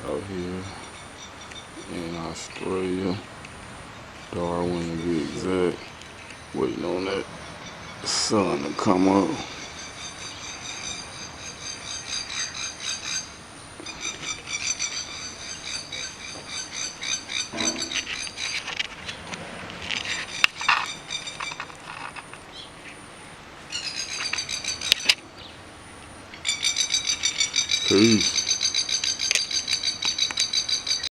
out here in Australia, Darwin to be exact. Waiting on that sun to come up. Peace.